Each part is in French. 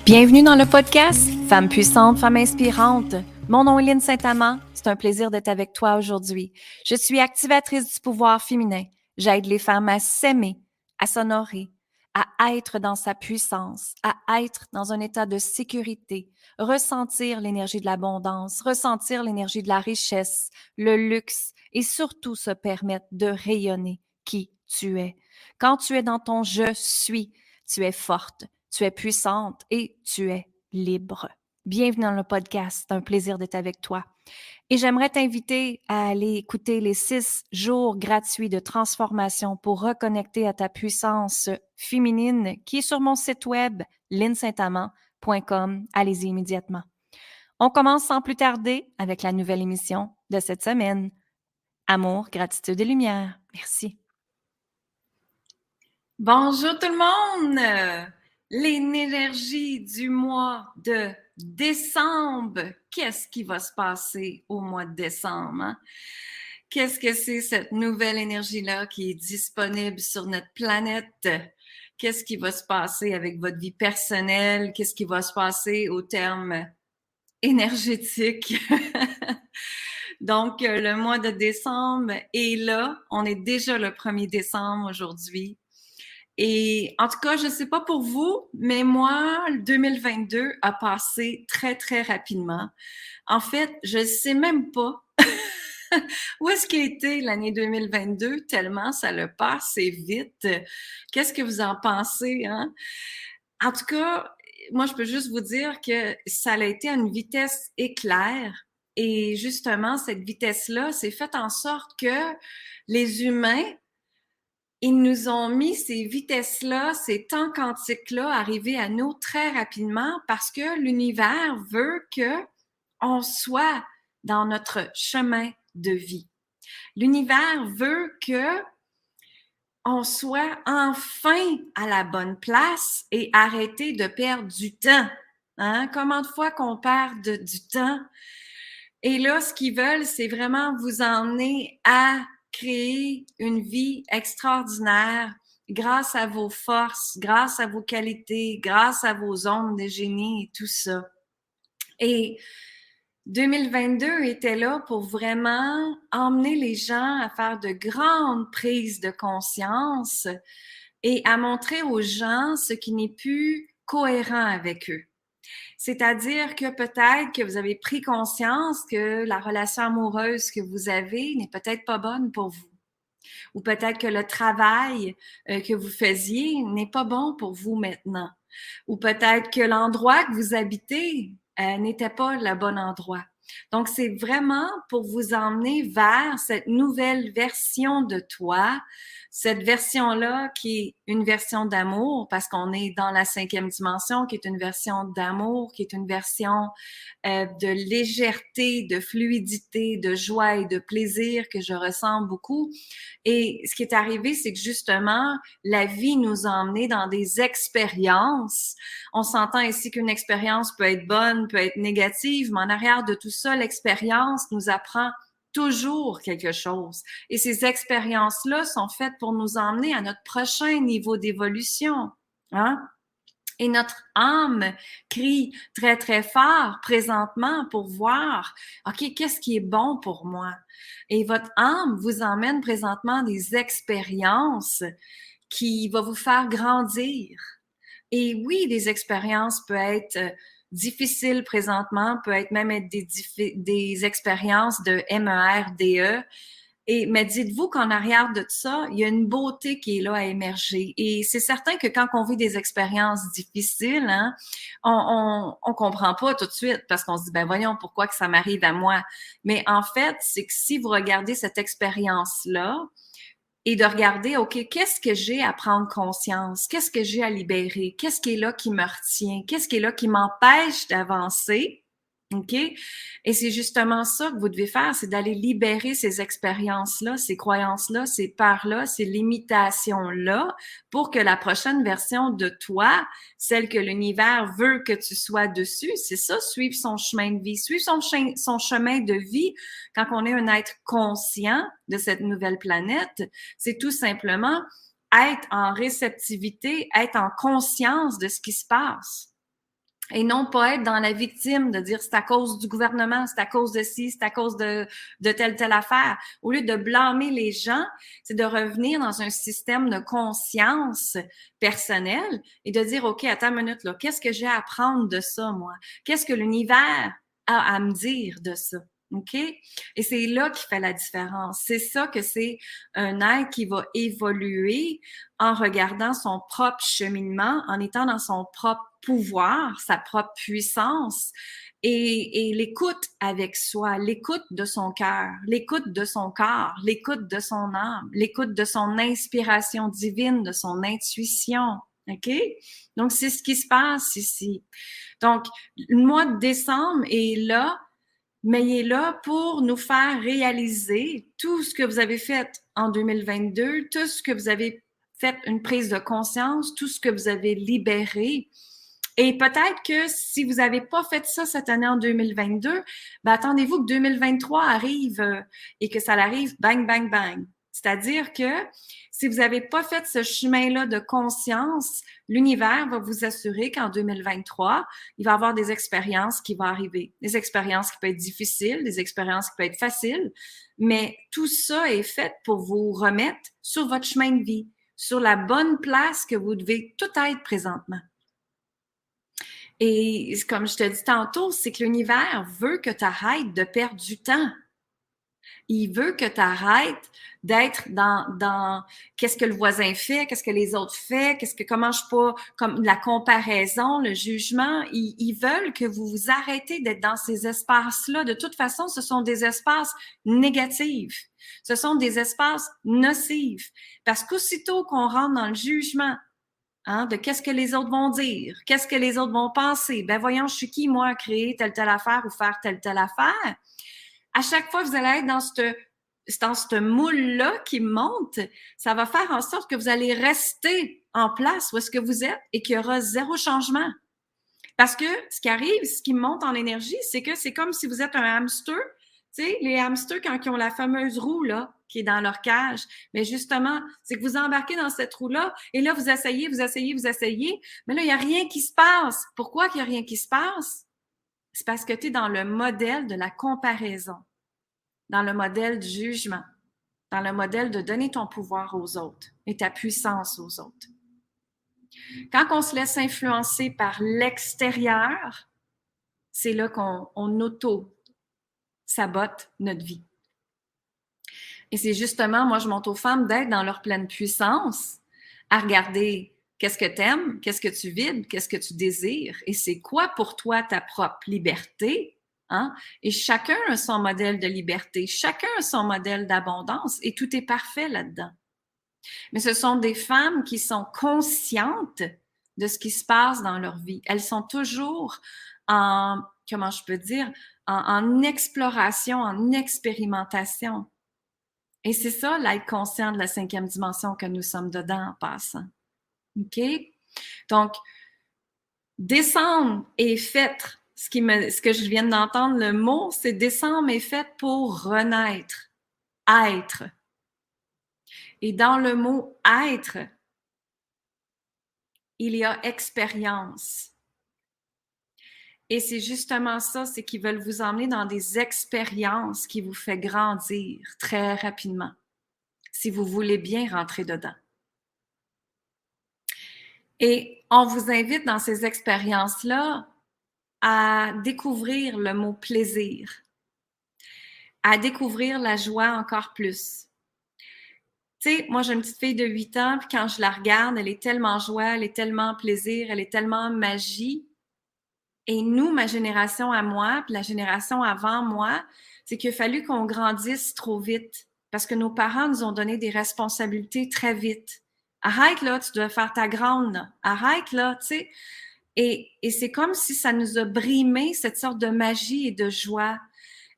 Bienvenue dans le podcast Femmes puissantes, femmes inspirantes. Mon nom est Lynne Saint-Amand. C'est un plaisir d'être avec toi aujourd'hui. Je suis activatrice du pouvoir féminin. J'aide les femmes à s'aimer, à s'honorer, à être dans sa puissance, à être dans un état de sécurité, ressentir l'énergie de l'abondance, ressentir l'énergie de la richesse, le luxe et surtout se permettre de rayonner qui tu es. Quand tu es dans ton je suis, tu es forte. Tu es puissante et tu es libre. Bienvenue dans le podcast. C'est un plaisir d'être avec toi. Et j'aimerais t'inviter à aller écouter les 6 jours gratuits de transformation pour reconnecter à ta puissance féminine qui est sur mon site web linsaintamant.com. Allez-y immédiatement. On commence sans plus tarder avec la nouvelle émission de cette semaine. Amour, gratitude et lumière. Merci. Bonjour tout le monde! L'énergie du mois de décembre. Qu'est-ce qui va se passer au mois de décembre? Hein? Qu'est-ce que c'est cette nouvelle énergie-là qui est disponible sur notre planète? Qu'est-ce qui va se passer avec votre vie personnelle? Qu'est-ce qui va se passer au terme énergétique? Donc, le mois de décembre est là. On est déjà le 1er décembre aujourd'hui. Et en tout cas, je ne sais pas pour vous, mais moi, le 2022 a passé très, très rapidement. En fait, je ne sais même pas où est-ce qu'a été l'année 2022, tellement ça le passé vite. Qu'est-ce que vous en pensez? Hein? En tout cas, moi, je peux juste vous dire que ça a été à une vitesse éclair. Et justement, cette vitesse-là, c'est fait en sorte que les humains, ils nous ont mis ces vitesses-là, ces temps quantiques-là arriver à nous très rapidement parce que l'univers veut qu'on soit dans notre chemin de vie. L'univers veut qu'on soit enfin à la bonne place et arrêter de perdre du temps. Hein? Combien de fois qu'on perd du temps? Et là, ce qu'ils veulent, c'est vraiment vous emmener à créer une vie extraordinaire grâce à vos forces, grâce à vos qualités, grâce à vos ondes de génie et tout ça. Et 2022 était là pour vraiment emmener les gens à faire de grandes prises de conscience et à montrer aux gens ce qui n'est plus cohérent avec eux. C'est-à-dire que peut-être que vous avez pris conscience que la relation amoureuse que vous avez n'est peut-être pas bonne pour vous. Ou peut-être que le travail que vous faisiez n'est pas bon pour vous maintenant. Ou peut-être que l'endroit que vous habitez n'était pas le bon endroit. Donc, c'est vraiment pour vous emmener vers cette nouvelle version de toi, cette version-là qui est une version d'amour, parce qu'on est dans la 5e dimension, qui est une version d'amour, qui est une version de légèreté, de fluidité, de joie et de plaisir que je ressens beaucoup. Et ce qui est arrivé, c'est que justement, la vie nous a emmenés dans des expériences. On s'entend ici qu'une expérience peut être bonne, peut être négative, mais en arrière de tout ça, l'expérience nous apprend toujours quelque chose. Et ces expériences-là sont faites pour nous emmener à notre prochain niveau d'évolution. Hein? Et notre âme crie très, très fort présentement pour voir, OK, qu'est-ce qui est bon pour moi? Et votre âme vous emmène présentement des expériences qui vont vous faire grandir. Et oui, des expériences peuvent être difficiles présentement, peut être même être des expériences de MERDE. Mais dites-vous qu'en arrière de ça, il y a une beauté qui est là à émerger. Et c'est certain que quand on vit des expériences difficiles, hein, on comprend pas tout de suite parce qu'on se dit, ben voyons, pourquoi que ça m'arrive à moi? Mais en fait, c'est que si vous regardez cette expérience-là, et de regarder, OK, qu'est-ce que j'ai à prendre conscience? Qu'est-ce que j'ai à libérer? Qu'est-ce qui est là qui me retient? Qu'est-ce qui est là qui m'empêche d'avancer? OK? Et c'est justement ça que vous devez faire, c'est d'aller libérer ces expériences-là, ces croyances-là, ces peurs-là, ces limitations-là pour que la prochaine version de toi, celle que l'univers veut que tu sois dessus, c'est ça, suivre son chemin de vie. Suivre son chemin de vie quand on est un être conscient de cette nouvelle planète, c'est tout simplement être en réceptivité, être en conscience de ce qui se passe. Et non pas être dans la victime, de dire c'est à cause du gouvernement, c'est à cause de ci, c'est à cause de telle affaire. Au lieu de blâmer les gens, c'est de revenir dans un système de conscience personnelle et de dire, OK, attends une minute, là, qu'est-ce que j'ai à apprendre de ça, moi? Qu'est-ce que l'univers a à me dire de ça? OK? Et c'est là qui fait la différence. C'est ça que c'est un être qui va évoluer en regardant son propre cheminement, en étant dans son propre pouvoir, sa propre puissance et l'écoute avec soi, l'écoute de son cœur, l'écoute de son corps, l'écoute de son âme, l'écoute de son inspiration divine, de son intuition. OK? Donc, c'est ce qui se passe ici. Donc, le mois de décembre est là, mais il est là pour nous faire réaliser tout ce que vous avez fait en 2022, tout ce que vous avez fait une prise de conscience, tout ce que vous avez libéré. Et peut-être que si vous n'avez pas fait ça cette année en 2022, ben attendez-vous que 2023 arrive et que ça arrive bang, bang, bang. C'est-à-dire que si vous n'avez pas fait ce chemin-là de conscience, l'univers va vous assurer qu'en 2023, il va y avoir des expériences qui vont arriver. Des expériences qui peuvent être difficiles, des expériences qui peuvent être faciles, mais tout ça est fait pour vous remettre sur votre chemin de vie, sur la bonne place que vous devez tout être présentement. Et comme je te dis tantôt, c'est que l'univers veut que tu arrêtes de perdre du temps. Il veut que tu arrêtes d'être dans qu'est-ce que le voisin fait, qu'est-ce que les autres font, comment je pas, comme la comparaison, le jugement. Ils veulent que vous vous arrêtez d'être dans ces espaces-là. De toute façon, ce sont des espaces négatifs. Ce sont des espaces nocifs. Parce qu'aussitôt qu'on rentre dans le jugement, de qu'est-ce que les autres vont dire, qu'est-ce que les autres vont penser. Ben voyons, je suis qui, moi, à créer telle affaire ou faire telle affaire. À chaque fois que vous allez être dans ce moule-là qui monte, ça va faire en sorte que vous allez rester en place où est-ce que vous êtes et qu'il y aura zéro changement. Parce que ce qui arrive, ce qui monte en énergie, c'est que c'est comme si vous êtes un hamster. Tu sais, les hamsters, quand ils ont la fameuse roue, là, qui est dans leur cage, mais justement, c'est que vous embarquez dans cette roue-là et là, vous essayez, mais là, il n'y a rien qui se passe. Pourquoi qu'il n'y a rien qui se passe? C'est parce que tu es dans le modèle de la comparaison, dans le modèle du jugement, dans le modèle de donner ton pouvoir aux autres et ta puissance aux autres. Quand on se laisse influencer par l'extérieur, c'est là qu'on auto-sabote notre vie. Et c'est justement, moi, je montre aux femmes d'être dans leur pleine puissance, à regarder qu'est-ce que tu aimes, qu'est-ce que tu vides, qu'est-ce que tu désires, et c'est quoi pour toi ta propre liberté. Hein? Et chacun a son modèle de liberté, chacun a son modèle d'abondance, et tout est parfait là-dedans. Mais ce sont des femmes qui sont conscientes de ce qui se passe dans leur vie. Elles sont toujours en, comment je peux dire, en exploration, en expérimentation. Et c'est ça, l'être conscient de la 5e dimension que nous sommes dedans en passant. OK? Donc, décembre est fait, ce que je viens d'entendre, le mot, c'est décembre est fait pour renaître, être. Et dans le mot être, il y a expérience. Et c'est justement ça, c'est qu'ils veulent vous emmener dans des expériences qui vous font grandir très rapidement, si vous voulez bien rentrer dedans. Et on vous invite dans ces expériences-là à découvrir le mot plaisir, à découvrir la joie encore plus. Tu sais, moi, j'ai une petite fille de 8 ans, puis quand je la regarde, elle est tellement joie, elle est tellement plaisir, elle est tellement magie. Et nous, ma génération à moi, puis la génération avant moi, c'est qu'il a fallu qu'on grandisse trop vite parce que nos parents nous ont donné des responsabilités très vite. Arrête là, tu dois faire ta grande, là. Arrête là, tu sais. Et c'est comme si ça nous a brimé cette sorte de magie et de joie.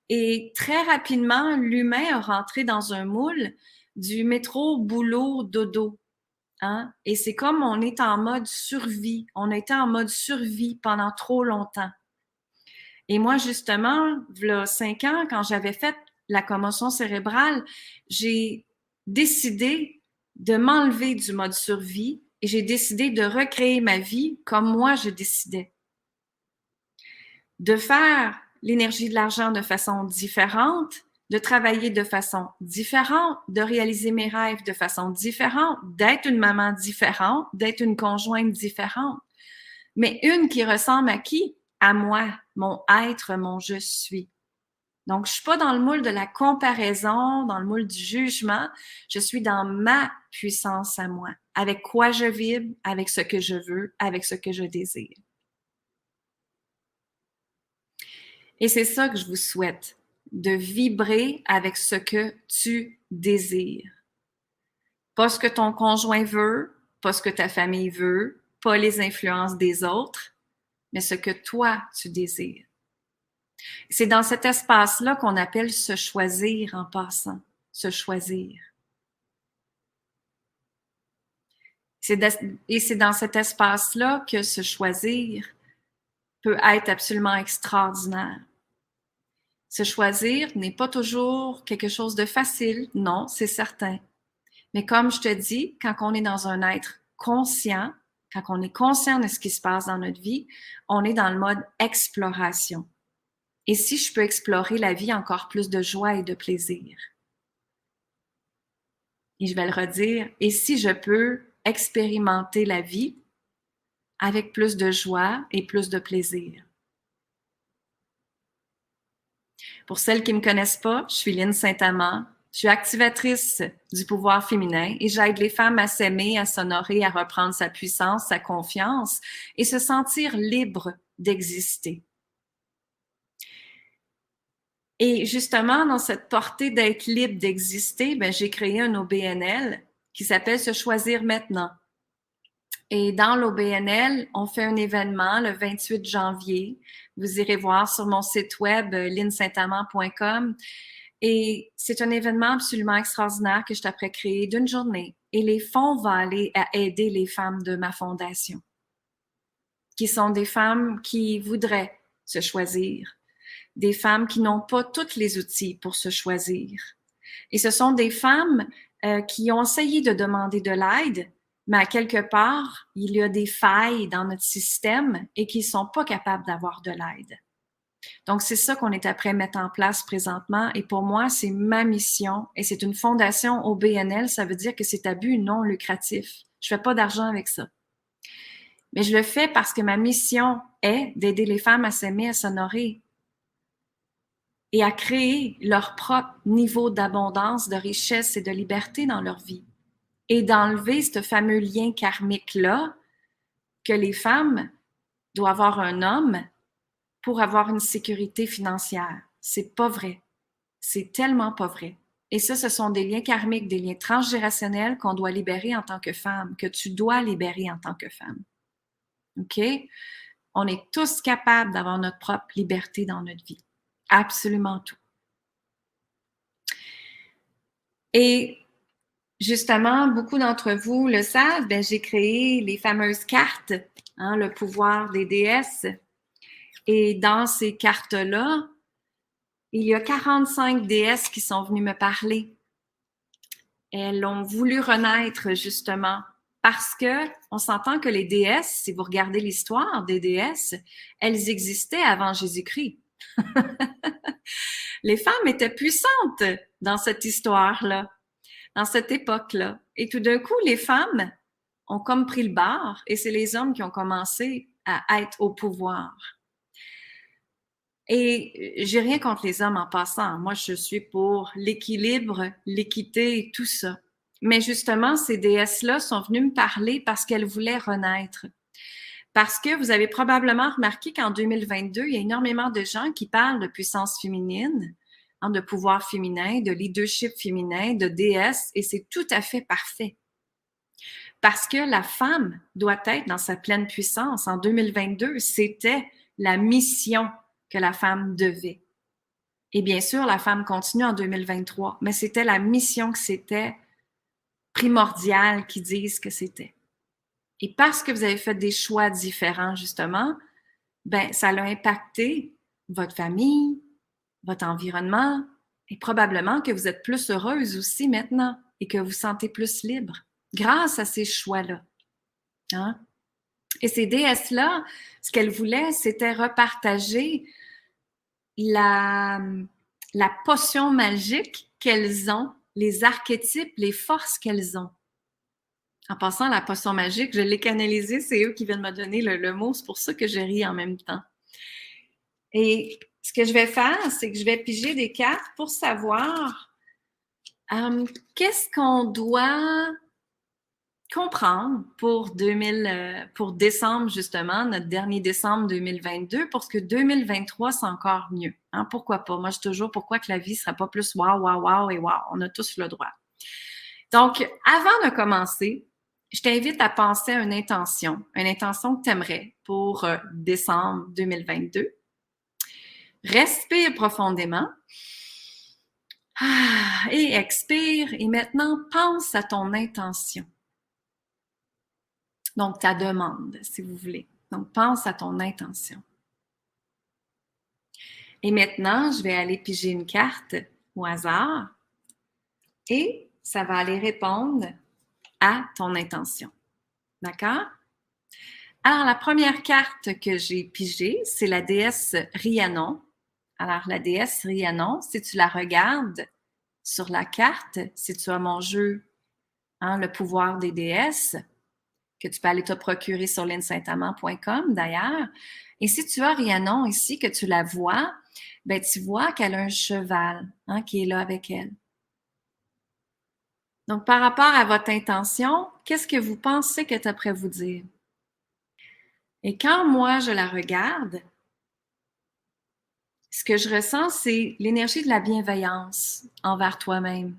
Et très rapidement, l'humain a rentré dans un moule du métro, boulot, dodo. Hein? Et c'est comme on est en mode survie. On a été en mode survie pendant trop longtemps. Et moi, justement, il y a 5 ans, quand j'avais fait la commotion cérébrale, j'ai décidé de m'enlever du mode survie et j'ai décidé de recréer ma vie comme moi je décidais. de faire l'énergie de l'argent de façon différente, de travailler de façon différente, de réaliser mes rêves de façon différente, d'être une maman différente, d'être une conjointe différente. Mais une qui ressemble à qui? À moi, mon être, mon je suis. Donc, je suis pas dans le moule de la comparaison, dans le moule du jugement. Je suis dans ma puissance à moi, avec quoi je vibre, avec ce que je veux, avec ce que je désire. Et c'est ça que je vous souhaite, de vibrer avec ce que tu désires. Pas ce que ton conjoint veut, pas ce que ta famille veut, pas les influences des autres, mais ce que toi, tu désires. C'est dans cet espace-là qu'on appelle se choisir en passant, se choisir. Et c'est dans cet espace-là que se choisir peut être absolument extraordinaire. Se choisir n'est pas toujours quelque chose de facile, non, c'est certain. Mais comme je te dis, quand on est dans un être conscient, quand on est conscient de ce qui se passe dans notre vie, on est dans le mode exploration. Et si je peux explorer la vie, encore plus de joie et de plaisir. Et je vais le redire, et si je peux expérimenter la vie avec plus de joie et plus de plaisir. Pour celles qui ne me connaissent pas, je suis Lynne Saint-Amand. Je suis activatrice du pouvoir féminin et j'aide les femmes à s'aimer, à s'honorer, à reprendre sa puissance, sa confiance et se sentir libre d'exister. Et justement, dans cette portée d'être libre d'exister, j'ai créé un OBNL qui s'appelle Se choisir maintenant. Et dans l'OBNL, on fait un événement le 28 janvier. Vous irez voir sur mon site web, linsaintamand.com. Et c'est un événement absolument extraordinaire que je t'apprête créer d'une journée. Et les fonds vont aller à aider les femmes de ma fondation, qui sont des femmes qui voudraient se choisir, des femmes qui n'ont pas tous les outils pour se choisir. Et ce sont des femmes qui ont essayé de demander de l'aide, mais à quelque part, il y a des failles dans notre système et qui ne sont pas capables d'avoir de l'aide. Donc, c'est ça qu'on est après mettre en place présentement. Et pour moi, c'est ma mission. Et c'est une fondation au BNL. Ça veut dire que c'est à but non lucratif. Je fais pas d'argent avec ça. Mais je le fais parce que ma mission est d'aider les femmes à s'aimer, à s'honorer et à créer leur propre niveau d'abondance, de richesse et de liberté dans leur vie. Et d'enlever ce fameux lien karmique-là que les femmes doivent avoir un homme pour avoir une sécurité financière. C'est pas vrai. C'est tellement pas vrai. Et ça, ce sont des liens karmiques, des liens transgénérationnels qu'on doit libérer en tant que femme, que tu dois libérer en tant que femme. OK? On est tous capables d'avoir notre propre liberté dans notre vie. Absolument tout. Et justement, beaucoup d'entre vous le savent, j'ai créé les fameuses cartes, le pouvoir des déesses. Et dans ces cartes-là, il y a 45 déesses qui sont venues me parler. Elles ont voulu renaître justement parce que on s'entend que les déesses, si vous regardez l'histoire des déesses, elles existaient avant Jésus-Christ. Les femmes étaient puissantes dans cette histoire-là, dans cette époque-là. Et tout d'un coup, les femmes ont comme pris le bord et c'est les hommes qui ont commencé à être au pouvoir. Et j'ai rien contre les hommes en passant. Moi, je suis pour l'équilibre, l'équité et tout ça. Mais justement, ces déesses-là sont venues me parler parce qu'elles voulaient renaître. Parce que vous avez probablement remarqué qu'en 2022, il y a énormément de gens qui parlent de puissance féminine, de pouvoir féminin, de leadership féminin, de déesse, et c'est tout à fait parfait. Parce que la femme doit être dans sa pleine puissance. En 2022, c'était la mission que la femme devait. Et bien sûr, la femme continue en 2023, mais c'était la mission que c'était primordial qu'ils disent que c'était. Et parce que vous avez fait des choix différents, justement, ça a impacté votre famille, votre environnement, et probablement que vous êtes plus heureuse aussi maintenant et que vous vous sentez plus libre grâce à ces choix-là. Et ces déesses-là, ce qu'elles voulaient, c'était repartager la potion magique qu'elles ont, les archétypes, les forces qu'elles ont. En passant, la potion magique, je l'ai canalisée, c'est eux qui viennent me donner le mot, c'est pour ça que je ris en même temps. Et ce que je vais faire, c'est que je vais piger des cartes pour savoir qu'est-ce qu'on doit comprendre pour décembre, justement, notre dernier décembre 2022, parce que 2023, c'est encore mieux. Hein? Pourquoi pas? Moi, je dis toujours, pourquoi que la vie ne sera pas plus wow, wow, wow et wow? On a tous le droit. Donc, avant de commencer, je t'invite à penser à une intention que tu aimerais pour décembre 2022. Respire profondément. Et expire. Et maintenant, pense à ton intention. Donc, ta demande, si vous voulez. Donc, pense à ton intention. Et maintenant, je vais aller piger une carte au hasard et ça va aller répondre à ton intention. D'accord? Alors, la première carte que j'ai pigée, c'est la déesse Rhiannon. Alors, la déesse Rhiannon, si tu la regardes sur la carte, si tu as mon jeu, hein, le pouvoir des déesses, que tu peux aller te procurer sur linsaintamant.com d'ailleurs. Et si tu as Rhiannon ici, que tu la vois, ben tu vois qu'elle a un cheval hein, qui est là avec elle. Donc, par rapport à votre intention, qu'est-ce que vous pensez que tu après vous dire? Et quand moi, je la regarde, ce que je ressens, c'est l'énergie de la bienveillance envers toi-même.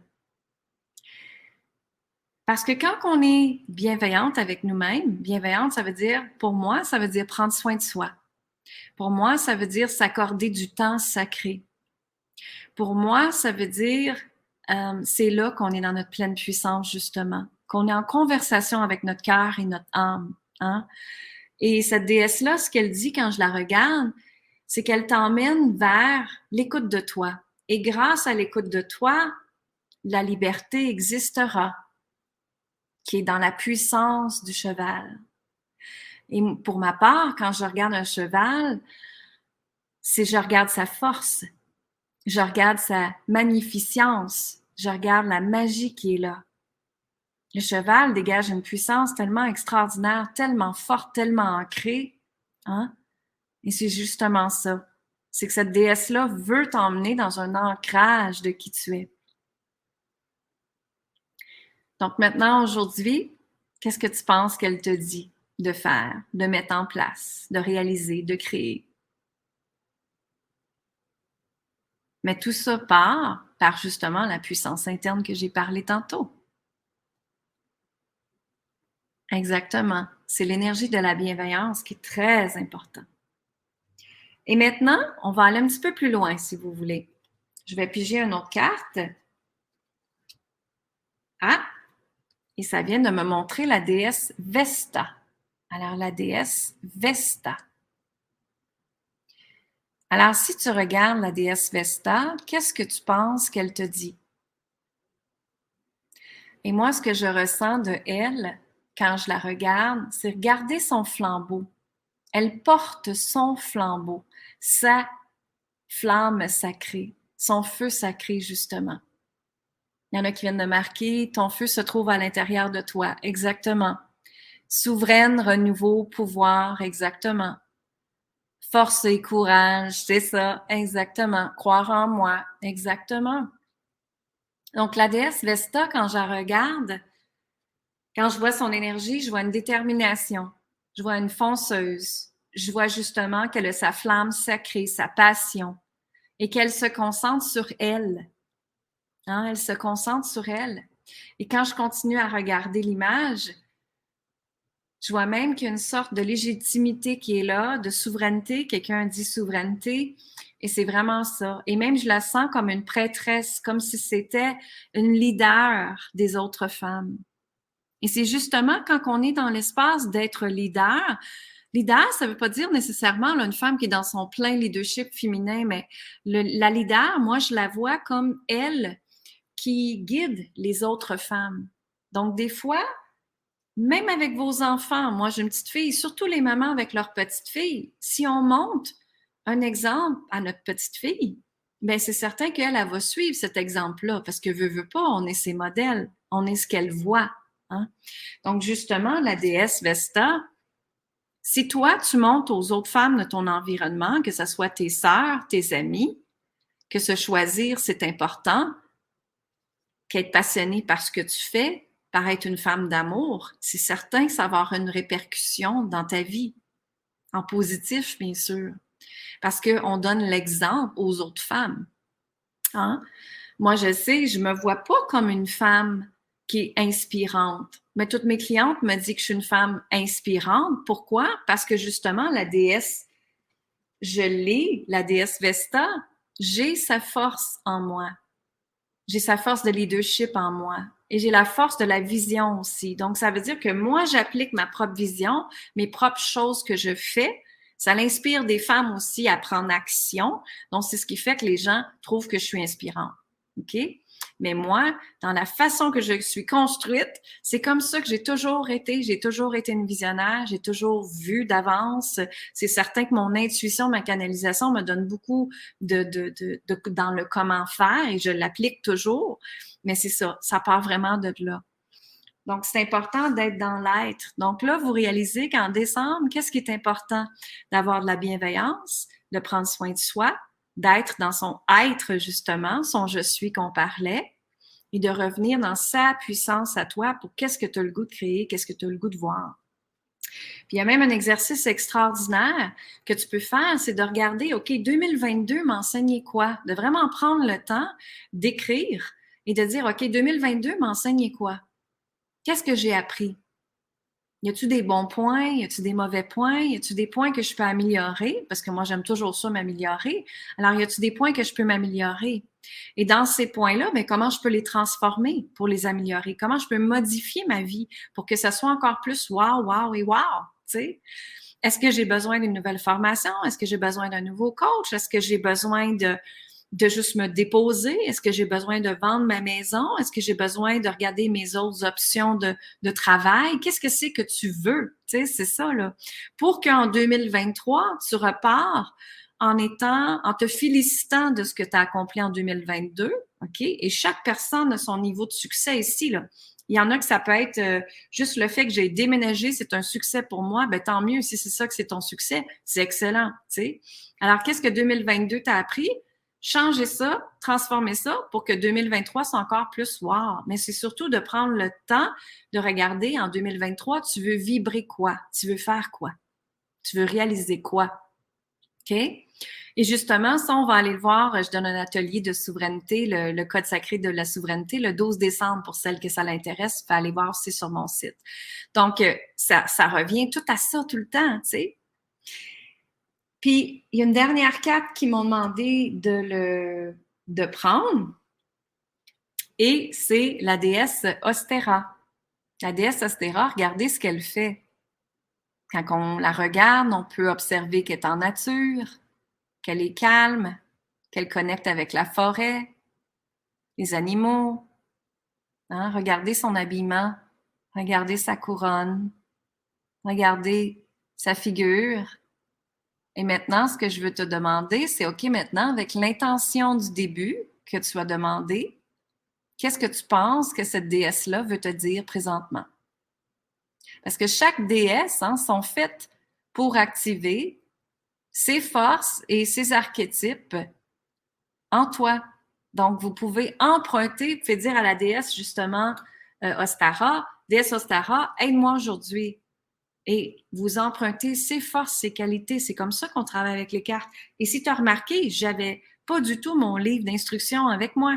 Parce que quand on est bienveillante avec nous-mêmes, bienveillante, ça veut dire, pour moi, ça veut dire prendre soin de soi. Pour moi, ça veut dire s'accorder du temps sacré. Pour moi, ça veut dire, c'est là qu'on est dans notre pleine puissance, justement, qu'on est en conversation avec notre cœur et notre âme. Hein? Et cette déesse-là, ce qu'elle dit quand je la regarde, c'est qu'elle t'emmène vers l'écoute de toi. Et grâce à l'écoute de toi, la liberté existera, qui est dans la puissance du cheval. Et pour ma part, quand je regarde un cheval, je regarde sa force, je regarde sa magnificence, je regarde la magie qui est là. Le cheval dégage une puissance tellement extraordinaire, tellement forte, tellement ancrée. Hein? Et c'est justement ça. C'est que cette déesse-là veut t'emmener dans un ancrage de qui tu es. Donc maintenant, aujourd'hui, qu'est-ce que tu penses qu'elle te dit de faire, de mettre en place, de réaliser, de créer? Mais tout ça part par justement la puissance interne que j'ai parlé tantôt. Exactement. C'est l'énergie de la bienveillance qui est très importante. Et maintenant, on va aller un petit peu plus loin, si vous voulez. Je vais piger une autre carte. Ah! Et ça vient de me montrer la déesse Vesta. Alors, la déesse Vesta. Alors, si tu regardes la déesse Vesta, qu'est-ce que tu penses qu'elle te dit? Et moi, ce que je ressens de elle, quand je la regarde, c'est regarder son flambeau. Elle porte son flambeau, sa flamme sacrée, son feu sacré, justement. Il y en a qui viennent de marquer, ton feu se trouve à l'intérieur de toi. Exactement. Souveraine, renouveau, pouvoir, exactement. Force et courage, c'est ça, exactement. Croire en moi, exactement. Donc, la déesse Vesta, quand je la regarde, quand je vois son énergie, je vois une détermination, je vois une fonceuse, je vois justement qu'elle a sa flamme sacrée, sa passion, et qu'elle se concentre sur elle. Hein, elle se concentre sur elle. Et quand je continue à regarder l'image, je vois même qu'il y a une sorte de légitimité qui est là, de souveraineté. Quelqu'un dit souveraineté, et c'est vraiment ça. Et même, je la sens comme une prêtresse, comme si c'était une leader des autres femmes. Et c'est justement quand on est dans l'espace d'être leader, leader, ça ne veut pas dire nécessairement là, une femme qui est dans son plein leadership féminin, mais la leader, moi, je la vois comme elle qui guide les autres femmes. Donc, des fois, Même avec vos enfants, moi j'ai une petite fille, surtout les mamans avec leurs petites filles, si on montre un exemple à notre petite fille, bien c'est certain qu'elle elle va suivre cet exemple-là parce que veut pas, on est ses modèles, on est ce qu'elle voit. Hein? Donc justement, la déesse Vesta, si toi tu montres aux autres femmes de ton environnement, que ce soit tes sœurs, tes amis, que se choisir c'est important, qu'être passionné par ce que tu fais, par être une femme d'amour, c'est certain que ça va avoir une répercussion dans ta vie, en positif, bien sûr, parce qu'on donne l'exemple aux autres femmes. Hein? Moi, je sais, je me vois pas comme une femme qui est inspirante, mais toutes mes clientes me disent que je suis une femme inspirante. Pourquoi? Parce que justement, la déesse, je l'ai, la déesse Vesta, j'ai sa force en moi. J'ai sa force de leadership en moi. Et j'ai la force de la vision aussi. Donc, ça veut dire que moi, j'applique ma propre vision, mes propres choses que je fais. Ça l'inspire des femmes aussi à prendre action. Donc, c'est ce qui fait que les gens trouvent que je suis inspirante. OK? Mais moi, dans la façon que je suis construite, c'est comme ça que j'ai toujours été. J'ai toujours été une visionnaire. J'ai toujours vu d'avance. C'est certain que mon intuition, ma canalisation me donne beaucoup dans le comment faire et je l'applique toujours. Mais c'est ça, ça part vraiment de là. Donc, c'est important d'être dans l'être. Donc là, vous réalisez qu'en décembre, qu'est-ce qui est important? D'avoir de la bienveillance, de prendre soin de soi, d'être dans son être, justement, son je suis qu'on parlait, et de revenir dans sa puissance à toi pour qu'est-ce que tu as le goût de créer, qu'est-ce que tu as le goût de voir. Puis il y a même un exercice extraordinaire que tu peux faire, c'est de regarder, OK, 2022 m'enseignait quoi? De vraiment prendre le temps d'écrire et de dire, OK, 2022 m'enseignait quoi? Qu'est-ce que j'ai appris? Y a-tu des bons points? Y a-tu des mauvais points? Y a-tu des points que je peux améliorer? Parce que moi, j'aime toujours ça, m'améliorer. Alors, y a-tu des points que je peux m'améliorer? Et dans ces points-là, bien, comment je peux les transformer pour les améliorer? Comment je peux modifier ma vie pour que ça soit encore plus wow, wow et wow? Tu sais? Est-ce que j'ai besoin d'une nouvelle formation? Est-ce que j'ai besoin d'un nouveau coach? Est-ce que j'ai besoin de juste me déposer? Est-ce que j'ai besoin de vendre ma maison? Est-ce que j'ai besoin de regarder mes autres options de travail? Qu'est-ce que c'est que tu veux? Tu sais, c'est ça, là. Pour qu'en 2023, tu repars en te félicitant de ce que tu as accompli en 2022, OK? Et chaque personne a son niveau de succès ici, là. Il y en a que ça peut être juste le fait que j'ai déménagé, c'est un succès pour moi. Ben tant mieux si c'est ça que c'est ton succès, c'est excellent, tu sais. Alors qu'est-ce que 2022 t'a appris? Changer ça, transformer ça pour que 2023 soit encore plus wow. Mais c'est surtout de prendre le temps de regarder en 2023, tu veux vibrer quoi? Tu veux faire quoi? Tu veux réaliser quoi? OK? Et justement, ça, on va aller le voir. Je donne un atelier de souveraineté, le code sacré de la souveraineté, le 12 décembre pour celles que ça l'intéresse. Vous pouvez aller voir aussi sur mon site. Donc, ça revient tout à ça tout le temps, tu sais. Puis, il y a une dernière carte qui m'ont demandé de prendre et c'est la déesse Ostera. La déesse Ostera, regardez ce qu'elle fait. Quand on la regarde, on peut observer qu'elle est en nature, qu'elle est calme, qu'elle connecte avec la forêt, les animaux. Hein? Regardez son habillement, regardez sa couronne, regardez sa figure. Et maintenant, ce que je veux te demander, c'est OK, maintenant, avec l'intention du début que tu as demandé, qu'est-ce que tu penses que cette déesse-là veut te dire présentement? Parce que chaque déesse sont faites pour activer ses forces et ses archétypes en toi. Donc, vous pouvez emprunter, vous pouvez dire à la déesse, justement, Ostara, déesse Ostara, aide-moi aujourd'hui. Et vous empruntez ses forces, ses qualités. C'est comme ça qu'on travaille avec les cartes. Et si tu as remarqué, j'avais pas du tout mon livre d'instruction avec moi.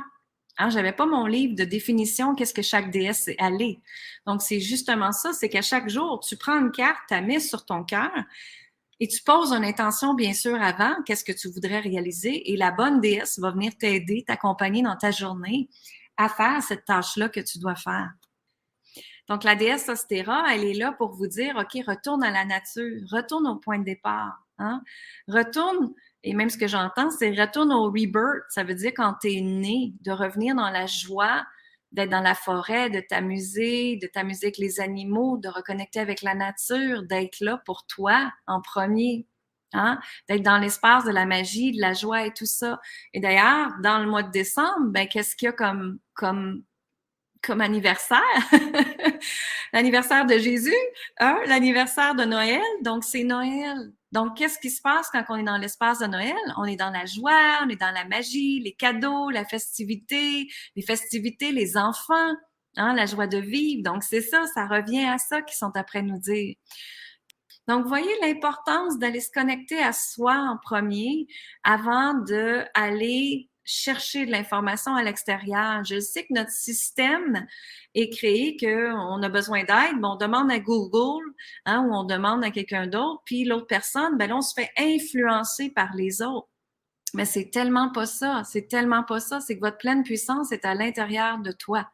Hein, j'avais pas mon livre de définition, qu'est-ce que chaque déesse est allée. Donc, c'est justement ça, c'est qu'à chaque jour, tu prends une carte, tu la mets sur ton cœur et tu poses une intention, bien sûr, avant, qu'est-ce que tu voudrais réaliser. Et la bonne déesse va venir t'aider, t'accompagner dans ta journée à faire cette tâche-là que tu dois faire. Donc, la déesse Ostera, elle est là pour vous dire, OK, retourne à la nature, retourne au point de départ. Hein? Retourne, et même ce que j'entends, c'est retourne au rebirth. Ça veut dire quand tu es né, de revenir dans la joie d'être dans la forêt, de t'amuser avec les animaux, de reconnecter avec la nature, d'être là pour toi en premier. Hein? D'être dans l'espace de la magie, de la joie et tout ça. Et d'ailleurs, dans le mois de décembre, ben, qu'est-ce qu'il y a comme anniversaire? L'anniversaire de Jésus, l'anniversaire de Noël, donc c'est Noël. Donc, qu'est-ce qui se passe quand on est dans l'espace de Noël? On est dans la joie, on est dans la magie, les cadeaux, la festivité, les enfants, hein, la joie de vivre. Donc, c'est ça, ça revient à ça qu'ils sont après nous dire. Donc, voyez l'importance d'aller se connecter à soi en premier avant d'aller chercher de l'information à l'extérieur. Je sais que notre système est créé qu'on a besoin d'aide, mais on demande à Google, hein, ou on demande à quelqu'un d'autre, puis l'autre personne, ben là, on se fait influencer par les autres. Mais c'est tellement pas ça, c'est que votre pleine puissance est à l'intérieur de toi.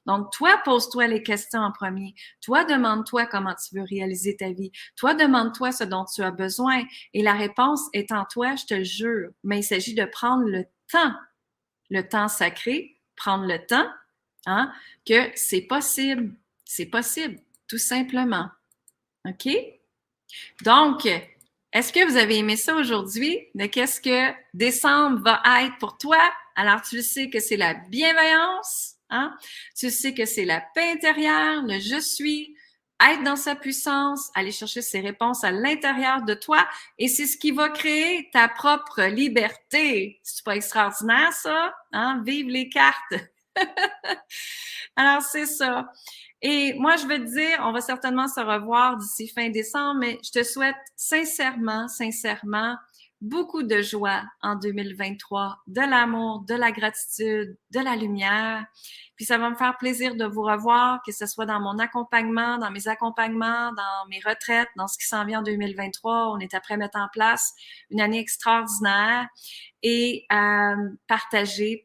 Donc, toi, pose-toi les questions en premier. Toi, demande-toi comment tu veux réaliser ta vie. Toi, demande-toi ce dont tu as besoin. Et la réponse est en toi, je te le jure. Mais il s'agit de prendre le temps sacré, prendre le temps, hein, que c'est possible, tout simplement. OK? Donc, est-ce que vous avez aimé ça aujourd'hui? De qu'est-ce que décembre va être pour toi? Alors, tu sais que c'est la bienveillance, hein? Tu sais que c'est la paix intérieure, le je suis, être dans sa puissance, aller chercher ses réponses à l'intérieur de toi, et c'est ce qui va créer ta propre liberté. C'est pas extraordinaire, ça? Hein? Vive les cartes! Alors, c'est ça. Et moi, je veux te dire, on va certainement se revoir d'ici fin décembre, mais je te souhaite sincèrement, beaucoup de joie en 2023, de l'amour, de la gratitude, de la lumière. Puis ça va me faire plaisir de vous revoir, que ce soit dans mon accompagnement, dans mes accompagnements, dans mes retraites, dans ce qui s'en vient en 2023. On est après à mettre en place une année extraordinaire. Et partagez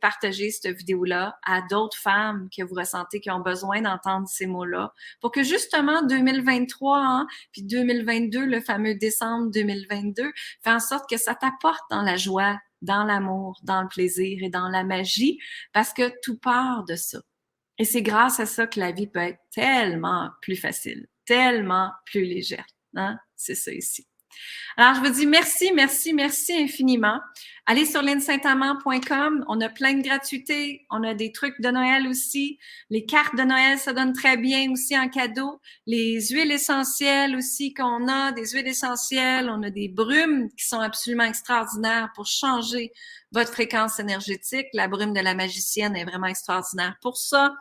cette vidéo-là à d'autres femmes que vous ressentez qui ont besoin d'entendre ces mots-là pour que justement 2023, hein, puis 2022, le fameux décembre 2022, fait en sorte que ça t'apporte dans la joie, dans l'amour, dans le plaisir et dans la magie parce que tout part de ça. Et c'est grâce à ça que la vie peut être tellement plus facile, tellement plus légère. Hein? C'est ça ici. Alors, je vous dis merci infiniment. Allez sur linsaintamant.com. On a plein de gratuités. On a des trucs de Noël aussi. Les cartes de Noël, ça donne très bien aussi en cadeau. Les huiles essentielles aussi qu'on a, des huiles essentielles. On a des brumes qui sont absolument extraordinaires pour changer votre fréquence énergétique. La brume de la magicienne est vraiment extraordinaire pour ça.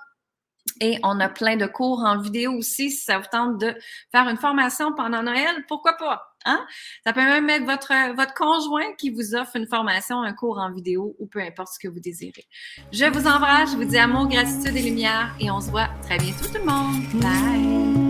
Et on a plein de cours en vidéo aussi, si ça vous tente de faire une formation pendant Noël, pourquoi pas? Hein? Ça peut même être votre conjoint qui vous offre une formation, un cours en vidéo ou peu importe ce que vous désirez. Je vous embrasse, je vous dis amour, gratitude et lumière et on se voit très bientôt tout le monde. Bye!